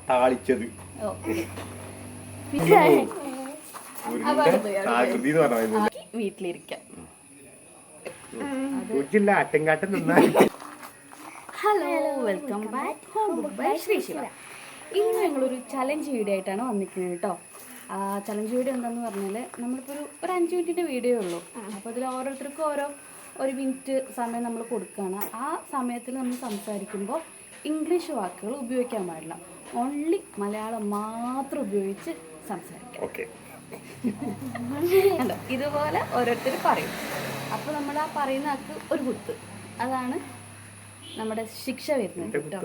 താളിച്ചത് ആകൃതി എന്ന് പറഞ്ഞ വീട്ടിലിരിക്കാം. ആറ്റങ്കാട്ടം നിന്നാൽ. Hello, welcome back home book by Sree Siva. ഇന്ന് ഞങ്ങളൊരു ചലഞ്ച് വീഡിയോ ആയിട്ടാണ് വന്നിരിക്കുന്നത് കേട്ടോ. ചലഞ്ച് വീഡിയോ എന്താണെന്ന് പറഞ്ഞാൽ നമ്മളിപ്പോൾ ഒരു 5 മിനിറ്റിൻ്റെ വീഡിയോ ഉള്ളൂ. അപ്പോൾ അതിൽ ഓരോരുത്തർക്കും ഒരു മിനിറ്റ് സമയം നമ്മൾ കൊടുക്കുകയാണ്. ആ സമയത്തിൽ നമ്മൾ സംസാരിക്കുമ്പോൾ ഇംഗ്ലീഷ് വാക്കുകൾ ഉപയോഗിക്കാൻ പാടില്ല. ഓൺലി മലയാളം മാത്രം ഉപയോഗിച്ച് സംസാരിക്കാം. ഓക്കെ, ഇതുപോലെ ഓരോരുത്തർ പറയും. അപ്പോൾ നമ്മൾ ആ പറയുന്ന ആൾക്ക് ഒരു കുത്ത്, അതാണ് നമ്മുടെ ശിക്ഷ വരുന്നത് കേട്ടോ.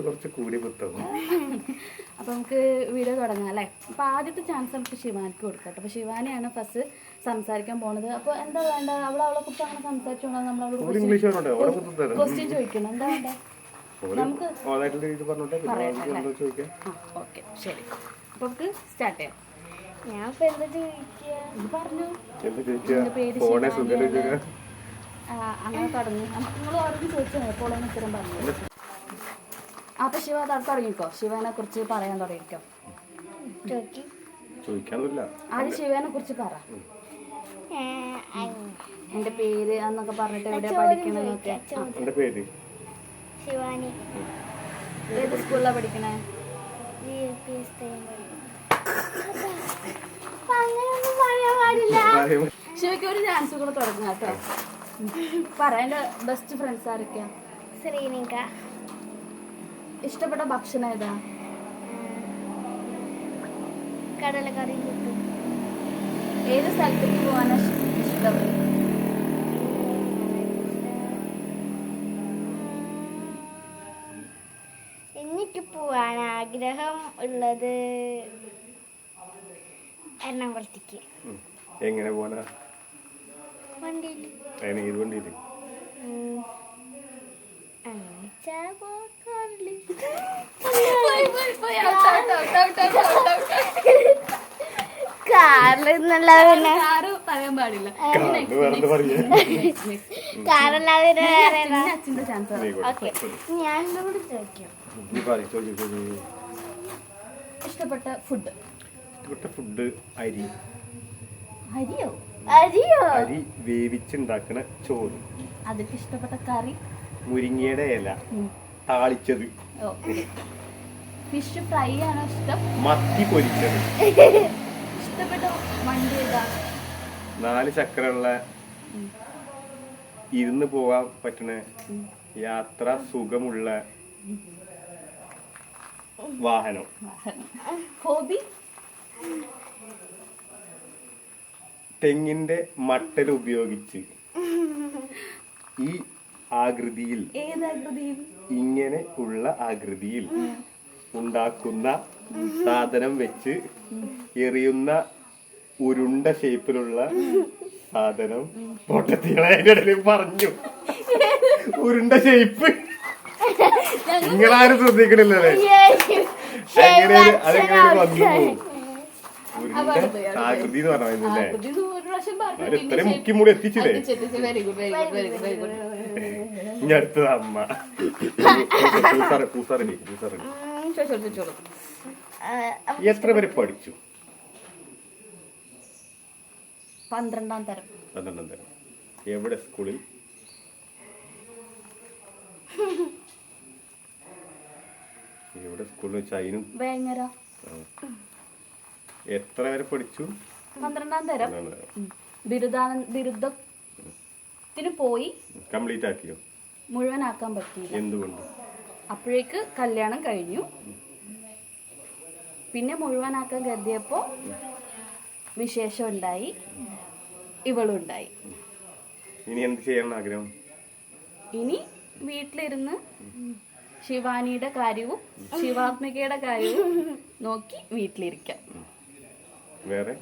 അപ്പോൾ നമുക്ക് വീഡിയോ തുടങ്ങാം അല്ലേ. അപ്പോൾ ആദ്യത്തെ ചാൻസ് നമുക്ക് ശിവാനിക്ക് കൊടുക്കാം കേട്ടോ. അപ്പോൾ ശിവാനിയാണ് ഫസ്റ്റ് സംസാരിക്കാൻ പോണത്. അപ്പോൾ എന്താ വേണ്ട, അവളെ കുറിച്ച് അങ്ങനെ സംസാരിച്ചോളാം. നമ്മളോട് ക്വസ്റ്റ്യൻ ചോദിക്കണം. എന്താ വേണ്ട നമുക്ക് പറയാം. ഓക്കെ, ശരി. അപ്പോൾ നമുക്ക് സ്റ്റാർട്ട് ചെയ്യാം. ഞാൻ എന്താ ചോദിക്കുക? ഇത് പറഞ്ഞു പേര് അങ്ങനെ തുടങ്ങി. നിങ്ങൾ ഓരോന്നും ചോദിച്ചാൽ എപ്പോഴൊന്നും ഉത്തരം പറഞ്ഞു. അപ്പൊ ശിവ തുടങ്ങിക്കോ. ശിവനെ കുറിച്ച് പറയാൻ തുടങ്ങിക്കോ. ആദ്യം ശിവനെ കുറിച്ച് പറ. എന്റെ പേര് എന്നൊക്കെ പറഞ്ഞിട്ട് എവിടെയാ പഠിക്കണെന്നൊക്കെ. ശിവാനി. ഏത് സ്കൂളിലാ പഠിക്കണേ? ശിവയ്ക്ക് ഒരു ചാൻസ് കൂടെ തുടങ്ങാം കേട്ടോ. പറ, എന്റെ ബെസ്റ്റ് ഫ്രണ്ട്സ് ആരൊക്കെയാ? ശ്രീനിക. ഇഷ്ടപ്പെട്ട ഭക്ഷണം ഏതാ? കടലക്കറി. ഏത് സ്ഥലത്തേക്ക് പോകാനാ ഇഷ്ടം? എനിക്ക് പോവാൻ ആഗ്രഹം ഉള്ളത് എറണാകുളത്തേക്ക്. എങ്ങനെ പോവാനാ? വണ്ടിയിൽ. ഏത് വണ്ടിയില്? കാറിൽ പറയാൻ പാടില്ല. കാറല്ലാതെ അച്ഛന്റെ ചാൻസ്. ഞാൻ ചോദിക്കാം. ഇഷ്ടപ്പെട്ട ഫുഡ്? ഫുഡ് അരി. അരിയോ? അരി വേവിച്ചുണ്ടാക്കണ ചോറ്. അതൊക്കെ ഇഷ്ടപ്പെട്ട കറി? മുരിങ്ങയുടെ ഇല താളിച്ചത്. ഫിഷ് ഫ്രൈ ആണോ ഇഷ്ടം? മത്തി പൊരിച്ചത്. ഇഷ്ടപ്പെട്ട വണ്ടി ഏതാ? 4 ചക്രമുള്ള ഇരുന്ന് പോകാൻ പറ്റണ യാത്ര സുഖമുള്ള വാഹനം. ഹോബി? തെങ്ങിന്റെ മട്ടൽ ഉപയോഗിച്ച് ഈ ആകൃതിയിൽ, ഇങ്ങനെ ഉള്ള ആകൃതിയിൽ ഉണ്ടാക്കുന്ന സാധനം വെച്ച് എറിയുന്ന ഉരുണ്ട ഷേപ്പിലുള്ള സാധനം. പൊട്ടത്തികളെ പറഞ്ഞു ഉരുണ്ട ഷേപ്പ്. നിങ്ങളാരും ശ്രദ്ധിക്കണില്ലല്ലേ? അതെങ്ങനെ വന്നു ആകൃതി എന്ന് പറഞ്ഞല്ലേ? ഇത്രയും മുക്കി മൂടി എത്തിച്ചില്ലേ? ഇനി അടുത്തത് അമ്മ. എത്ര വരെ പഠിച്ചു? 12ാം തരം. 12ാം തരം. എവിടെ സ്കൂളിൽ? എവിടെ സ്കൂളിൽ വെച്ചാ? അതിനും വേങ്ങര. എത്ര വരെ പഠിച്ചു? 12ാം തരം. ബിരുദത്തിന് പോയി. കംപ്ലീറ്റ് ആക്കിയോ? മുഴുവനാക്കാൻ പറ്റിയില്ല. എന്തുകൊണ്ട്? അപ്പോഴേക്ക് കല്യാണം കഴിഞ്ഞു. പിന്നെ മുഴുവനാക്കാൻ കരുതിയപ്പോ വിശേഷം ഉണ്ടായി, ഇവളുണ്ടായി. ഇനി എന്ത് ചെയ്യണം ആഗ്രഹം? ഇനി വീട്ടിലിരുന്ന് ശിവാനിയുടെ കാര്യവും ശിവാത്മികയുടെ കാര്യവും നോക്കി വീട്ടിലിരിക്കാം. വേറെ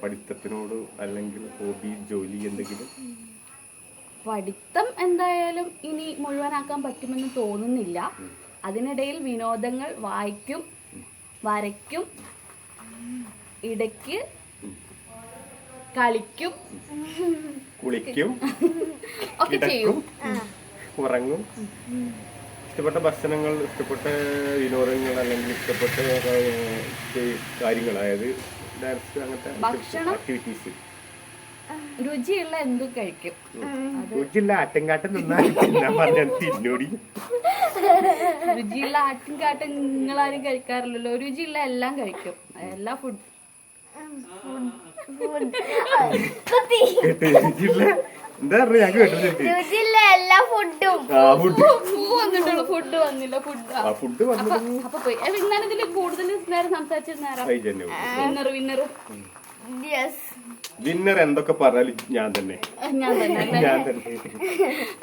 പഠിത്തത്തിനോട് അല്ലെങ്കിൽ ഹോബി, ജോലി എന്തെങ്കിലും? പഠിത്തം എന്തായാലും ഇനി മുഴുവനാക്കാൻ പറ്റുമെന്ന് തോന്നുന്നില്ല. അതിനിടയിൽ വിനോദങ്ങൾ, വായിക്കും, വരയ്ക്കും, ഇടയ്ക്ക് കളിക്കും, കുളിക്കും, ഒക്കെ ചെയ്യും. ഉറങ്ങും. ഇഷ്ടപ്പെട്ട ഭക്ഷണങ്ങൾ, ഇഷ്ടപ്പെട്ട വിനോദങ്ങൾ, അല്ലെങ്കിൽ ഇഷ്ടപ്പെട്ട കാര്യങ്ങൾ, അതായത് ഡാൻസ്, അങ്ങനത്തെ ആക്ടിവിറ്റീസ്. രുചിയുള്ള എന്തും കഴിക്കും. രുചിയുള്ള ആട്ടുംകാട്ടം തിന്നാൻ പറഞ്ഞ തിന്നോടി. രുചിയുള്ള ആട്ടുംകാട്ടം നിങ്ങളാരും കഴിക്കാറില്ലല്ലോ. രുചിയുള്ള എല്ലാം കഴിക്കും. എല്ലാ ഫുഡ് എന്താ പറഞ്ഞ ഞാൻ കേട്ടിട്ടുണ്ട്. രുചിയില്ല എല്ലാ ഫുഡും. വന്നിട്ടുള്ളൂ. ഫുഡ് വന്നില്ല. ഫുഡ് അപ്പൊ പോയി. എന്നാലും ഇതില് കൂടുതൽ നേരം സംസാരിച്ചിരുന്നാരാ? വിന്നർ വിന്നർ എന്തൊക്കെ പറഞ്ഞാലും ഞാൻ തന്നെ.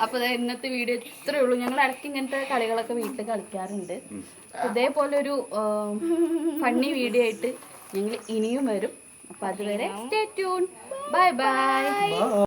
അപ്പൊ ഇന്നത്തെ വീഡിയോ ഇത്രേ ഉള്ളൂ. ഞങ്ങൾ ഇടയ്ക്ക് ഇങ്ങനത്തെ കളികളൊക്കെ വീട്ടിൽ കളിക്കാറുണ്ട്. ഇതേപോലെ ഒരു ഫണ്ണി വീഡിയോ ആയിട്ട് ഞങ്ങൾ ഇനിയും വരും. അപ്പൊ അതുവരെ സ്റ്റേ ട്യൂൺ. Bye bye.